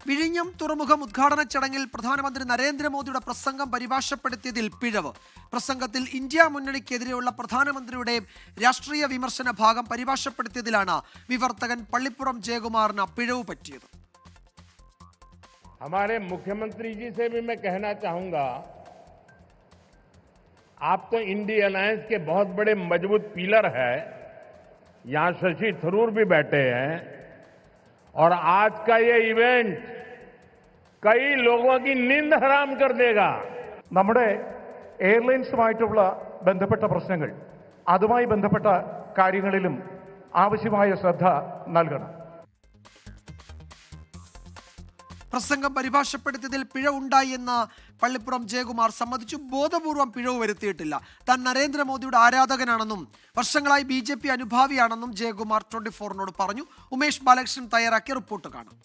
വിഴിഞ്ഞം തുറമുഖം ഉദ്ഘാടന ചടങ്ങിൽ പ്രധാനമന്ത്രി നരേന്ദ്രമോദിയുടെ പ്രസംഗം പരിഭാഷപ്പെടുത്തിയതിൽ പിഴവ്. പ്രസംഗത്തിൽ ഇന്ത്യ മുന്നണിക്കെതിരെയുള്ള പ്രധാനമന്ത്രിയുടെ രാഷ്ട്രീയ വിമർശന ഭാഗം പരിഭാഷപ്പെടുത്തിയതിലാണ് വിവർത്തകൻ പള്ളിപ്പുറം ജയകുമാറിന് പിഴവ് പറ്റിയത്. हमारे मुख्यमंत्री जी से भी मैं कहना चाहूंगा, आप तो इंडिया अलायंस के बहुत बड़े मजबूत पिलर है। यहां शशि थरूर भी बैठे हैं और आज का ये इवेंट कई लोगों की नींद हराम कर देगा. നമ്മുടെ എയർലൈൻസുമായിട്ടുള്ള ബന്ധപ്പെട്ട പ്രശ്നങ്ങൾ, അതുമായി ബന്ധപ്പെട്ട കാര്യങ്ങളിലും ആവശ്യമായ ശ്രദ്ധ നൽകണം. പ്രസംഗം പരിഭാഷപ്പെടുത്തിയതിൽ പിഴവ് ഉണ്ടായി എന്ന് പള്ളിപ്പുറം ജയകുമാർ സമ്മതിച്ചു. ബോധപൂർവം പിഴവ് വരുത്തിയിട്ടില്ല. താൻ നരേന്ദ്രമോദിയുടെ ആരാധകനാണെന്നും വർഷങ്ങളായി BJP അനുഭാവിയാണെന്നും ജയകുമാർ 24നോട് പറഞ്ഞു. ഉമേഷ് ബാലകൃഷ്ണൻ തയ്യാറാക്കിയ റിപ്പോർട്ട് കാണാം.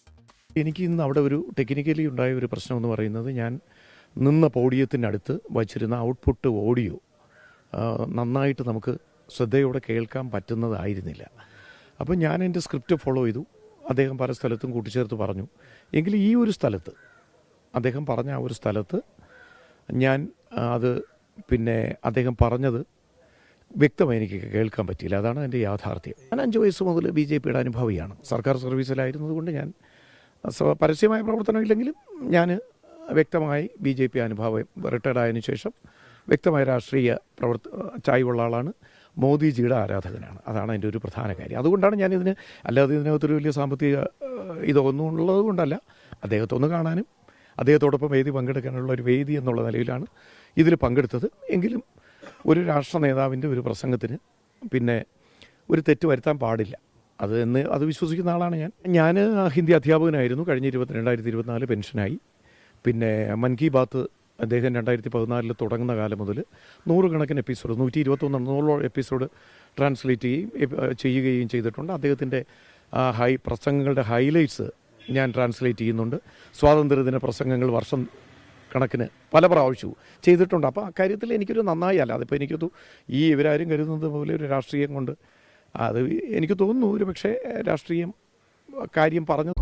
എനിക്ക് ഇന്ന് അവിടെ ഒരു ടെക്നിക്കലി ഉണ്ടായ ഒരു പ്രശ്നം എന്ന് പറയുന്നത്, ഞാൻ നിന്ന പോഡിയത്തിനടുത്ത് വച്ചിരുന്ന ഔട്ട്പുട്ട് ഓഡിയോ നന്നായിട്ട് നമുക്ക് ശ്രദ്ധയോടെ കേൾക്കാൻ പറ്റുന്നതായിരുന്നില്ല. അപ്പോൾ ഞാൻ എൻ്റെ സ്ക്രിപ്റ്റ് ഫോളോ ചെയ്തു. അദ്ദേഹം പല സ്ഥലത്തും കൂട്ടിച്ചേർത്ത് പറഞ്ഞു. എങ്കിലും ഈ ഒരു സ്ഥലത്ത്, അദ്ദേഹം പറഞ്ഞ ആ ഒരു സ്ഥലത്ത് ഞാൻ അദ്ദേഹം പറഞ്ഞത് വ്യക്തമായി എനിക്ക് കേൾക്കാൻ പറ്റിയില്ല. അതാണ് എൻ്റെ യാഥാർത്ഥ്യം. ഞാൻ 5 വയസ്സ് മുതൽ BJPയുടെ അനുഭാവിയാണ്. സർക്കാർ സർവീസിലായിരുന്നതുകൊണ്ട് ഞാൻ പരസ്യമായ പ്രവർത്തനമില്ലെങ്കിലും ഞാൻ വ്യക്തമായി BJP അനുഭാവം, റിട്ടയർഡ് ആയതിനു ശേഷം വ്യക്തമായ രാഷ്ട്രീയ ചായ്വുള്ള ആളാണ്. മോദിജിയുടെ ആരാധകനാണ്. അതാണ് എൻ്റെ ഒരു പ്രധാന കാര്യം. അതുകൊണ്ടാണ് ഞാനിതിന്, അല്ലാതെ ഇതിനകത്തൊരു വലിയ സാമ്പത്തിക ഇതൊന്നും ഉള്ളത് കൊണ്ടല്ല. അദ്ദേഹത്തൊന്ന് കാണാനും അദ്ദേഹത്തോടൊപ്പം വേദി പങ്കെടുക്കാനുള്ള ഒരു വേദി എന്നുള്ള നിലയിലാണ് ഇതിൽ പങ്കെടുത്തത്. എങ്കിലും ഒരു രാഷ്ട്ര നേതാവിൻ്റെ ഒരു പ്രസംഗത്തിന് ഒരു തെറ്റ് വരുത്താൻ പാടില്ല. അത് വിശ്വസിക്കുന്ന ആളാണ് ഞാൻ. ഹിന്ദി അധ്യാപകനായിരുന്നു. കഴിഞ്ഞ 2024 പെൻഷനായി. മൻ കി ബാത്ത് അദ്ദേഹം 2014 തുടങ്ങുന്ന കാലം മുതൽ 100 കണക്കിന് എപ്പിസോഡ്, 121 എപ്പിസോഡ് ട്രാൻസ്ലേറ്റ് ചെയ്യുകയും ചെയ്തിട്ടുണ്ട്. അദ്ദേഹത്തിൻ്റെ പ്രസംഗങ്ങളുടെ ഹൈലൈറ്റ്സ് ഞാൻ ട്രാൻസ്ലേറ്റ് ചെയ്യുന്നുണ്ട്. സ്വാതന്ത്ര്യദിന പ്രസംഗങ്ങൾ വർഷം കണക്കിന് പല പ്രാവശ്യവും ചെയ്തിട്ടുണ്ട്. അപ്പോൾ അക്കാര്യത്തിൽ എനിക്കൊരു നന്നായി, അല്ല അതിപ്പോൾ എനിക്കത് ഇവരാരും കരുതുന്നത് പോലെ ഒരു രാഷ്ട്രീയം കൊണ്ട്, അത് എനിക്ക് തോന്നുന്നു ഒരു പക്ഷേ രാഷ്ട്രീയം കാര്യം പറഞ്ഞു.